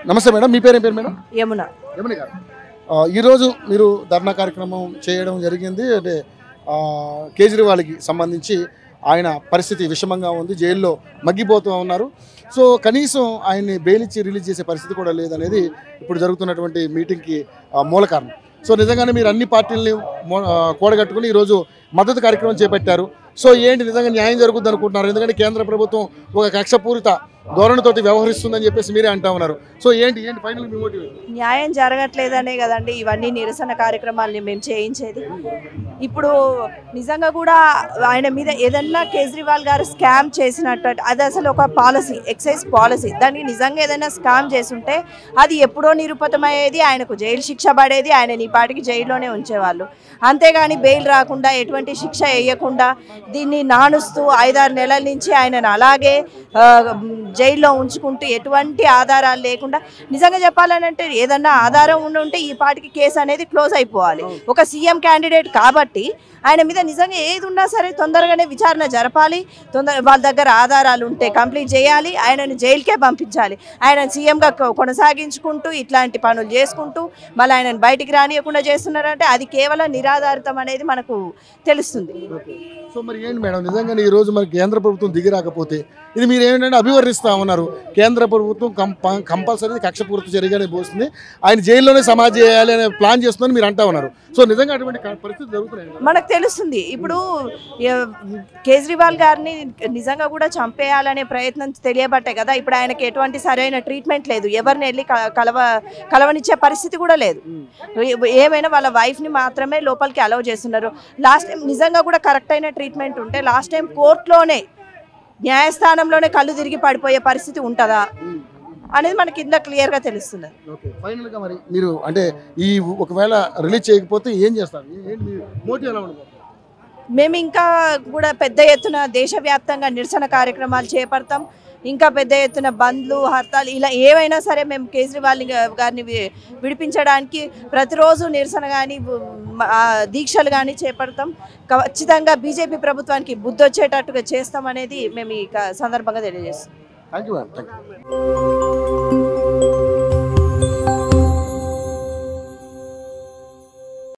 నమస్తే మేడం, మీ పేరు ఏం పేరు మేడం? యమున. యమున గారు, ఈరోజు మీరు ధర్నా కార్యక్రమం చేయడం జరిగింది. అంటే కేజ్రీవాల్కి సంబంధించి ఆయన పరిస్థితి విషమంగా ఉంది, జైల్లో మగ్గిపోతూ ఉన్నారు. సో కనీసం ఆయన్ని బెయిల్ ఇచ్చి రిలీజ్ చేసే పరిస్థితి కూడా లేదనేది ఇప్పుడు జరుగుతున్నటువంటి మీటింగ్కి మూల కారణం. సో నిజంగానే మీరు అన్ని పార్టీలని కూడగట్టుకుని ఈరోజు మద్దతు కార్యక్రమం చేపట్టారు. సో ఏంటి, నిజంగా న్యాయం జరుగుద్ది అనుకుంటున్నారు? ఎందుకంటే కేంద్ర ప్రభుత్వం ఒక కక్షపూరిత ధోరణితోటి వ్యవహరిస్తుందని చెప్పేసి మీరే అంటా ఉన్నారు. సో ఏంటి ఫైనల్ మీ మోటివ్? న్యాయం జరగట్లేదనే కదండి ఇవన్నీ నిరసన కార్యక్రమాలని మేము చేయించేది. ఇప్పుడు నిజంగా కూడా ఆయన మీద ఏదన్నా కేజ్రీవాల్ గారు స్కామ్ చేసినట్టు, అది అసలు ఒక పాలసీ, ఎక్సైజ్ పాలసీ. దానికి నిజంగా ఏదైనా స్కామ్ చేసుంటే అది ఎప్పుడో నిరూపితమయ్యేది, ఆయనకు జైలు శిక్ష పడేది, ఆయన ఈ పాటికి జైల్లోనే ఉంచేవాళ్ళు. అంతేగాని బెయిల్ రాకుండా, ఎటువంటి శిక్ష వేయకుండా దీన్ని నానుస్తూ 5-6 నెలల నుంచి ఆయనను అలాగే జైల్లో ఉంచుకుంటూ ఎటువంటి ఆధారాలు లేకుండా, నిజంగా చెప్పాలనంటే ఏదన్నా ఆధారం ఉంటే ఈ పాటికి కేసు అనేది క్లోజ్ అయిపోవాలి. ఒక సీఎం క్యాండిడేట్ కాబట్టి ఆయన మీద నిజంగా ఏది ఉన్నా సరే తొందరగానే విచారణ జరపాలి, వాళ్ళ దగ్గర ఆధారాలు ఉంటే కంప్లీట్ చేయాలి, ఆయనను జైలుకే పంపించాలి. ఆయన సీఎంగా కొనసాగించుకుంటూ ఇట్లాంటి పనులు చేసుకుంటూ మళ్ళీ ఆయనను బయటికి రానియకుండా చేస్తున్నారంటే అది కేవలం నిరాధారితం అనేది మనకు తెలుస్తుంది. సో మరి ఏంటి మేడం, నిజంగానే ఈరోజు మరి కేంద్ర ప్రభుత్వం దిగి రాకపోతే ఇది మీరు ఏంటంటే అభివర్ణిస్తూ ఉన్నారు. కేంద్ర ప్రభుత్వం కంపల్సరీ కక్షపూర్తి చర్యగానే పోస్తుంది, ఆయన జైల్లోనే సమాధి చేయాలి అనే ప్లాన్ చేస్తుందని మీరు అంటా ఉన్నారు. సో నిజంగా అటువంటి పరిస్థితి జరుగుతున్నాయి మనకు తెలుస్తుంది. ఇప్పుడు కేజ్రీవాల్ గారిని నిజంగా కూడా చంపేయాలనే ప్రయత్నం తెలియబట్టే కదా ఇప్పుడు ఆయనకి ఎటువంటి సరైన ట్రీట్మెంట్ లేదు, ఎవరిని వెళ్ళి కలవనిచ్చే పరిస్థితి కూడా లేదు. ఏమైనా వాళ్ళ వైఫ్ని మాత్రమే లోపలికి అలౌ చేస్తున్నారు. లాస్ట్ టైం నిజంగా కూడా కరెక్ట్ అయిన ట్రీట్మెంట్ ఉంటే లాస్ట్ టైం కోర్టులోనే, న్యాయస్థానంలోనే కళ్ళు తిరిగి పడిపోయే పరిస్థితి ఉంటుందా అనేది మనకి ఇందులో క్లియర్గా తెలుస్తుంది. ఫైనల్గా మరి మీరు అంటే ఈ ఒకవేళ రిలీజ్ చేయకపోతే ఏం చేస్తారు? మోటివ్ ఎలా ఉండదు? మేము ఇంకా కూడా పెద్ద ఎత్తున దేశవ్యాప్తంగా నిరసన కార్యక్రమాలు చేపడతాం. ఇంకా పెద్ద ఎత్తున బంద్లు, హర్తాలు, ఇలా ఏవైనా సరే మేము కేజ్రీవాల్ గారిని విడిపించడానికి ప్రతిరోజు నిరసన కానీ దీక్షలు కానీ చేపడతాం. ఖచ్చితంగా బీజేపీ ప్రభుత్వానికి బుద్ధి వచ్చేటట్టుగా చేస్తామనేది మేము ఈ సందర్భంగా తెలియజేస్తాం. Thank you.